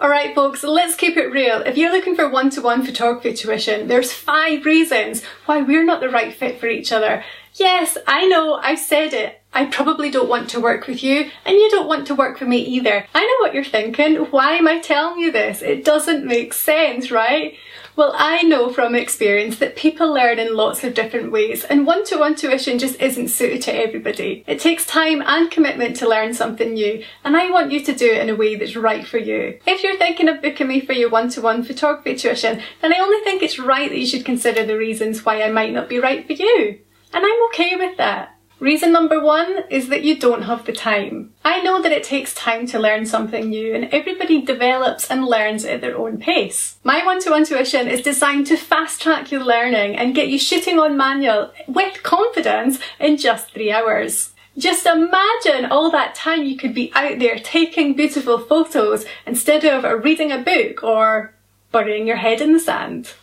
Alright folks, let's keep it real. If you're looking for one-to-one photography tuition, there's 5 reasons why we're not the right fit for each other. Yes, I know, I've said it. I probably don't want to work with you, and you don't want to work with me either. I know what you're thinking. Why am I telling you this? It doesn't make sense, right? Well, I know from experience that people learn in lots of different ways, and one-to-one tuition just isn't suited to everybody. It takes time and commitment to learn something new, and I want you to do it in a way that's right for you. If you're thinking of booking me for your one-to-one photography tuition, then I only think it's right that you should consider the reasons why I might not be right for you. And I'm okay with that. Reason number 1 is that you don't have the time. I know that it takes time to learn something new, and everybody develops and learns at their own pace. My one-to-one tuition is designed to fast-track your learning and get you shooting on manual with confidence in just 3 hours. Just imagine all that time you could be out there taking beautiful photos instead of reading a book or burying your head in the sand.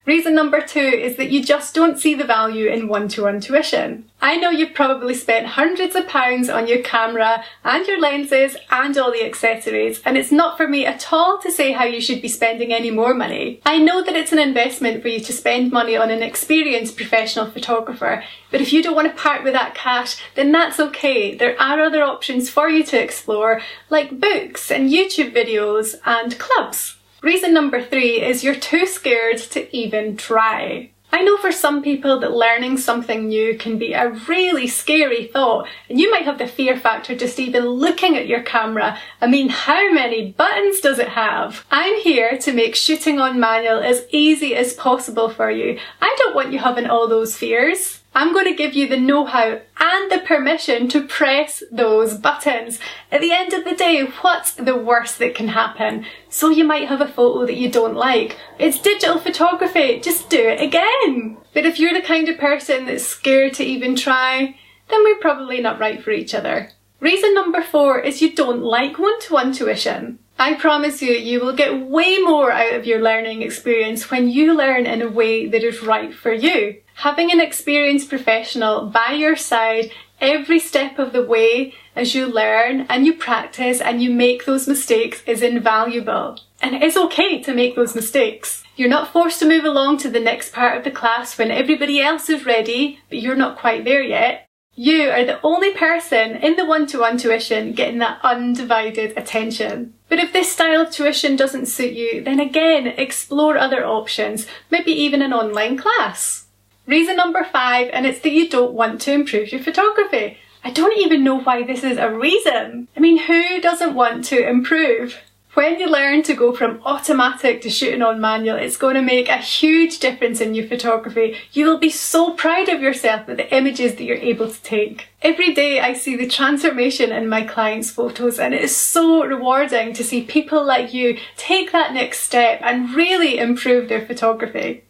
Reason number 2 is that you just don't see the value in one-to-one tuition. I know you've probably spent hundreds of pounds on your camera and your lenses and all the accessories, and it's not for me at all to say how you should be spending any more money. I know that it's an investment for you to spend money on an experienced professional photographer, but if you don't want to part with that cash, then that's okay. There are other options for you to explore, like books and YouTube videos and clubs. Reason number 3 is you're too scared to even try. I know for some people that learning something new can be a really scary thought, and you might have the fear factor just even looking at your camera. I mean, how many buttons does it have? I'm here to make shooting on manual as easy as possible for you. I don't want you having all those fears. I'm going to give you the know-how and the permission to press those buttons. At the end of the day, what's the worst that can happen? So you might have a photo that you don't like. It's digital photography, just do it again. But if you're the kind of person that's scared to even try, then we're probably not right for each other. Reason number 4 is you don't like one-to-one tuition. I promise you, you will get way more out of your learning experience when you learn in a way that is right for you. Having an experienced professional by your side every step of the way as you learn and you practice and you make those mistakes is invaluable. And it is okay to make those mistakes. You're not forced to move along to the next part of the class when everybody else is ready, but you're not quite there yet. You are the only person in the one-to-one tuition getting that undivided attention. But if this style of tuition doesn't suit you, then again, explore other options, maybe even an online class. Reason number 5, and it's that you don't want to improve your photography. I don't even know why this is a reason. I mean, who doesn't want to improve? When you learn to go from automatic to shooting on manual, it's going to make a huge difference in your photography. You will be so proud of yourself with the images that you're able to take. Every day I see the transformation in my clients' photos, and it is so rewarding to see people like you take that next step and really improve their photography.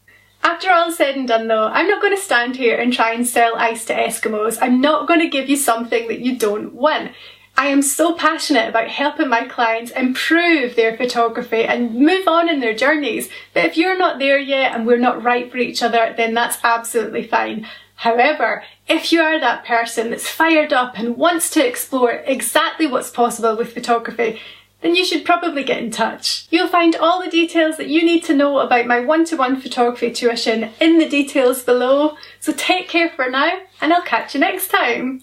After all is said and done though, I'm not going to stand here and try and sell ice to Eskimos. I'm not going to give you something that you don't want. I am so passionate about helping my clients improve their photography and move on in their journeys. But if you're not there yet and we're not right for each other, then that's absolutely fine. However, if you are that person that's fired up and wants to explore exactly what's possible with photography, then you should probably get in touch. You'll find all the details that you need to know about my one-to-one photography tuition in the details below. So take care for now, and I'll catch you next time.